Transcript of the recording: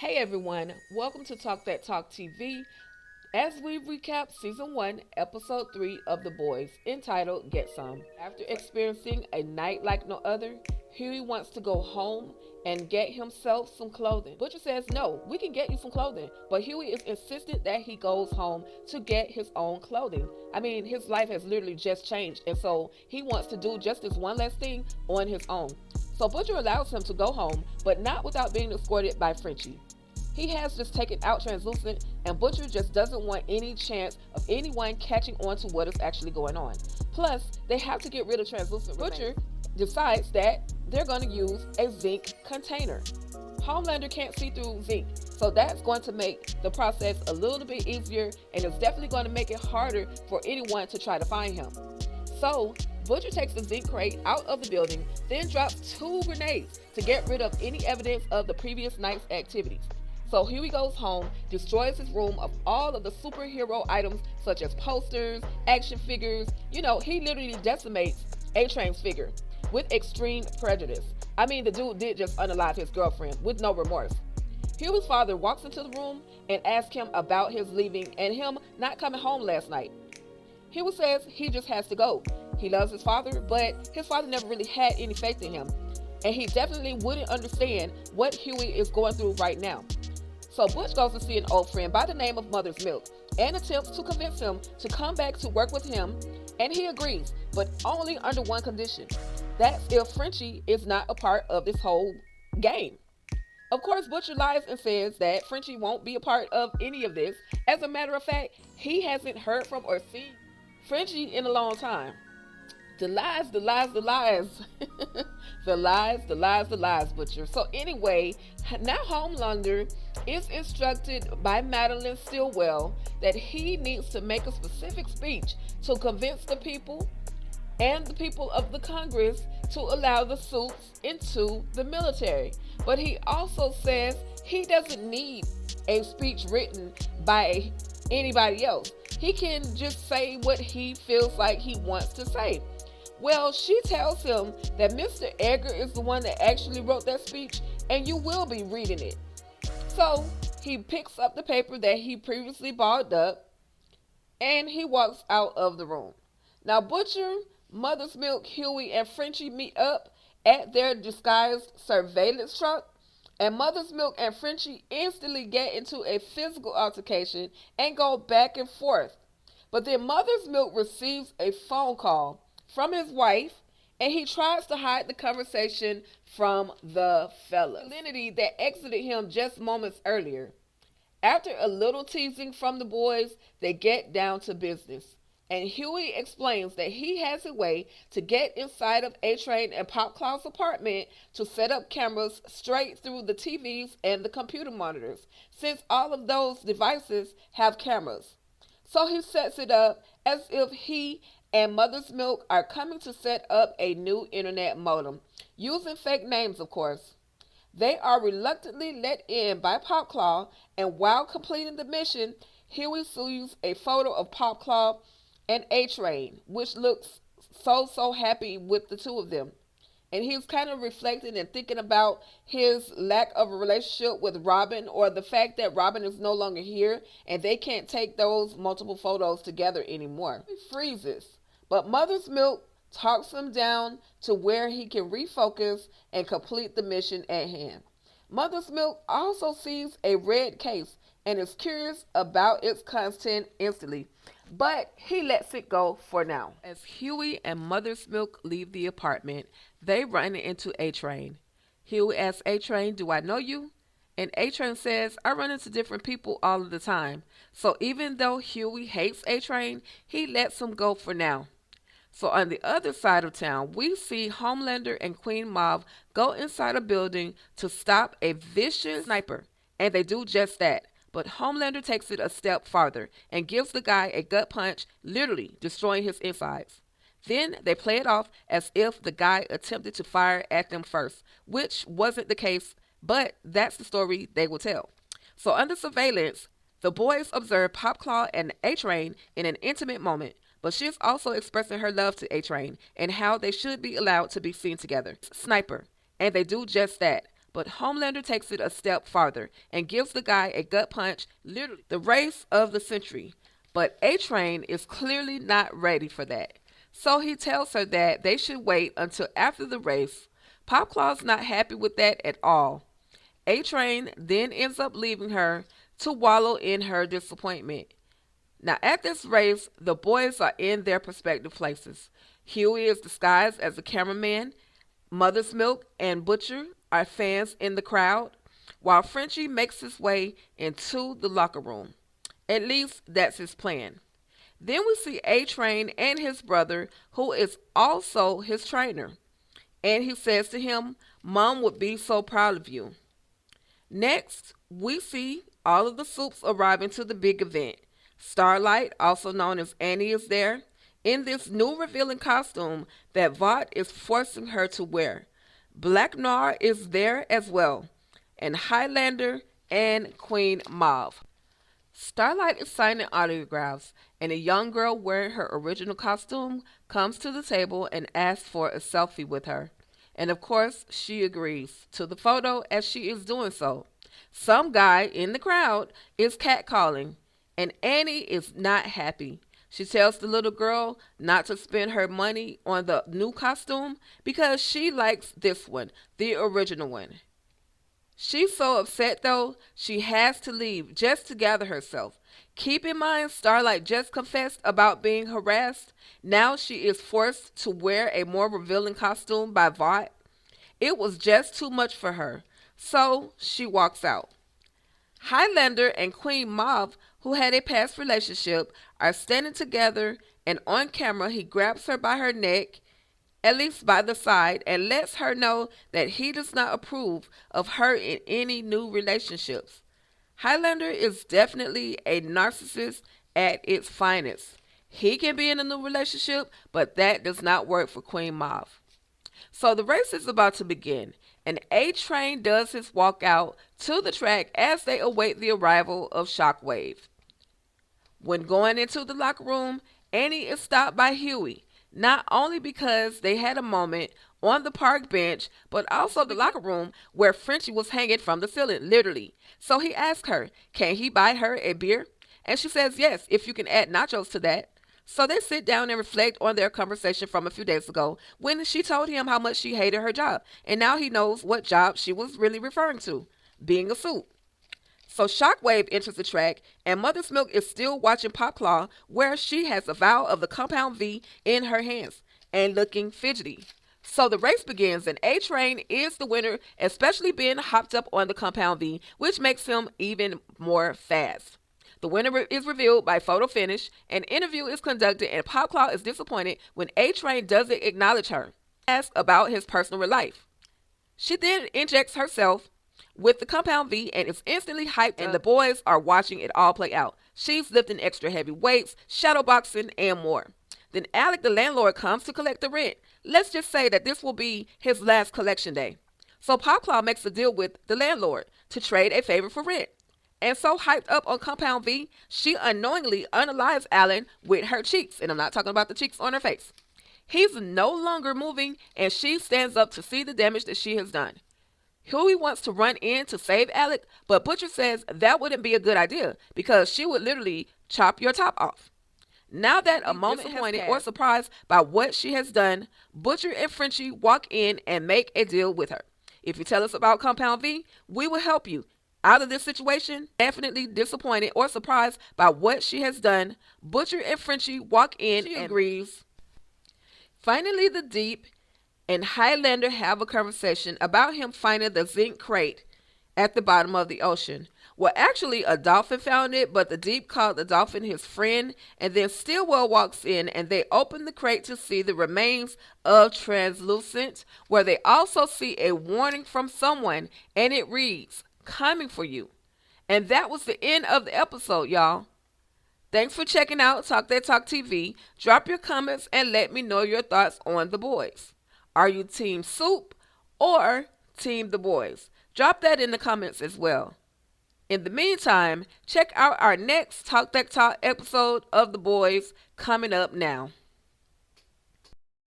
Hey everyone, welcome to Talk That Talk TV as we recap Season 1, Episode 3 of The Boys, entitled Get Some. After experiencing a night like no other, Hughie wants to go home and get himself some clothing. Butcher says, no, we can get you some clothing, but Hughie is insistent that he goes home to get his own clothing. I mean, his life has literally just changed, and so he wants to do just this one last thing on his own. So Butcher allows him to go home, but not without being escorted by Frenchie. He has just taken out Translucent, and Butcher just doesn't want any chance of anyone catching on to what is actually going on. Plus, they have to get rid of Translucent. Butcher decides that they're going to use a zinc container. Homelander can't see through zinc, so that's going to make the process a little bit easier, and it's definitely going to make it harder for anyone to try to find him. So, Butcher takes the zinc crate out of the building, then drops 2 grenades to get rid of any evidence of the previous night's activities. So Hughie goes home, destroys his room of all of the superhero items such as posters, action figures. He literally decimates A-Train's figure with extreme prejudice. I mean, the dude did just unalive his girlfriend with no remorse. Hughie's father walks into the room and asks him about his leaving and him not coming home last night. Hughie says he just has to go. He loves his father, but his father never really had any faith in him. And he definitely wouldn't understand what Hughie is going through right now. So Butch goes to see an old friend by the name of Mother's Milk and attempts to convince him to come back to work with him, and he agrees, but only under one condition. That's if Frenchie is not a part of this whole game. Of course, Butcher lies and says that Frenchie won't be a part of any of this. As a matter of fact, he hasn't heard from or seen Frenchie in a long time. The lies, the lies, the lies. The lies, the lies, the lies, Butcher. So anyway, now Homelander is instructed by Madeline Stillwell that he needs to make a specific speech to convince the people and the people of the Congress to allow the supes into the military. But he also says he doesn't need a speech written by anybody else. He can just say what he feels like he wants to say. Well, she tells him that Mr. Edgar is the one that actually wrote that speech, and you will be reading it. So he picks up the paper that he previously balled up, and he walks out of the room. Now Butcher, Mother's Milk, Hughie, and Frenchie meet up at their disguised surveillance truck, and Mother's Milk and Frenchie instantly get into a physical altercation and go back and forth. But then Mother's Milk receives a phone call from his wife, and he tries to hide the conversation from the fella. Salinity that exited him just moments earlier. After a little teasing from the boys, they get down to business. And Hughie explains that he has a way to get inside of A-Train and Popclaw's apartment to set up cameras straight through the TVs and the computer monitors, since all of those devices have cameras. So he sets it up as if he and Mother's Milk are coming to set up a new internet modem, using fake names, of course. They are reluctantly let in by Popclaw, and while completing the mission, Hughie sees a photo of Popclaw and A-Train, which looks so happy with the two of them. And he's kind of reflecting and thinking about his lack of a relationship with Robin, or the fact that Robin is no longer here and they can't take those multiple photos together anymore. He freezes, but Mother's Milk talks him down to where he can refocus and complete the mission at hand. Mother's Milk also sees a red case and is curious about its content instantly, but he lets it go for now. As Hughie and Mother's Milk leave the apartment, they run into A-Train. Hughie asks A-Train, "Do I know you?" And A-Train says, "I run into different people all of the time." So even though Hughie hates A-Train, he lets him go for now. So on the other side of town, we see Homelander and Queen Mauve go inside a building to stop a vicious sniper. And they do just that. But Homelander takes it a step farther and gives the guy a gut punch, literally destroying his insides. Then they play it off as if the guy attempted to fire at them first, which wasn't the case, but that's the story they will tell. So under surveillance, the boys observe Popclaw and A-Train in an intimate moment, but she is also expressing her love to A-Train and how they should be allowed to be seen together. Sniper. And they do just that. But Homelander takes it a step farther and gives the guy a gut punch, literally the race of the century. But A-Train is clearly not ready for that. So he tells her that they should wait until after the race. Popclaw's not happy with that at all. A-Train then ends up leaving her to wallow in her disappointment. Now, at this race, the boys are in their prospective places. Hughie is disguised as a cameraman. Mother's Milk and Butcher are fans in the crowd, while Frenchie makes his way into the locker room. At least that's his plan. Then we see A-Train and his brother, who is also his trainer. And he says to him, "Mom would be so proud of you." Next, we see all of the supes arriving to the big event. Starlight, also known as Annie, is there in this new revealing costume that Vought is forcing her to wear. Black Noir is there as well, and Highlander and Queen Mauve. Starlight is signing autographs, and a young girl wearing her original costume comes to the table and asks for a selfie with her. And of course, she agrees to the photo as she is doing so. Some guy in the crowd is catcalling, and Annie is not happy. She tells the little girl not to spend her money on the new costume because she likes this one, the original one. She's so upset though, she has to leave just to gather herself. Keep in mind, Starlight just confessed about being harassed. Now she is forced to wear a more revealing costume by Vought. It was just too much for her, so she walks out. Highlander and Queen Mauve, who had a past relationship, are standing together, and on camera he grabs her by her neck, at least by the side, and lets her know that he does not approve of her in any new relationships. Highlander is definitely a narcissist at its finest. He can be in a new relationship, but that does not work for Queen Mauve. So the race is about to begin, and A-Train does his walk out to the track as they await the arrival of Shockwave. When going into the locker room, Annie is stopped by Hughie, not only because they had a moment on the park bench, but also the locker room where Frenchie was hanging from the ceiling, literally. So he asks her, can he buy her a beer? And she says yes, if you can add nachos to that. So they sit down and reflect on their conversation from a few days ago when she told him how much she hated her job. And now he knows what job she was really referring to, being a suit. So Shockwave enters the track, and Mother's Milk is still watching Popclaw, where she has a vial of the Compound V in her hands and looking fidgety. So the race begins, and A-Train is the winner, especially being hopped up on the Compound V, which makes him even more fast. The winner is revealed by photo finish, an interview is conducted, and Popclaw is disappointed when A-Train doesn't acknowledge her. Asks about his personal life. She then injects herself with the Compound V and is instantly hyped, and the boys are watching it all play out. She's lifting extra heavy weights, shadowboxing, and more. Then Alec, the landlord, comes to collect the rent. Let's just say that this will be his last collection day. So Popclaw makes a deal with the landlord to trade a favor for rent. And so hyped up on Compound V, she unknowingly unalives Alan with her cheeks, and I'm not talking about the cheeks on her face. He's no longer moving, and she stands up to see the damage that she has done. Hughie wants to run in to save Alec, but Butcher says that wouldn't be a good idea because she would literally chop your top off. Now that a moment disappointed or surprised by what she has done, Butcher and Frenchie walk in and make a deal with her. If you tell us about Compound V, we will help you out of this situation. Definitely disappointed or surprised by what she has done, Butcher and Frenchie walk in and agrees. Finally, the Deep and Highlander have a conversation about him finding the zinc crate at the bottom of the ocean. Well, actually, a dolphin found it, but the Deep called the dolphin his friend, and then Stillwell walks in, and they open the crate to see the remains of Translucent, where they also see a warning from someone, and it reads, "Coming for you." And that was the end of the episode, y'all. Thanks for checking out Talk That Talk TV. Drop your comments and let me know your thoughts on the boys. Are you Team Soup or Team The Boys? Drop that in the comments as well. In the meantime, check out our next Talk That Talk episode of The Boys coming up now.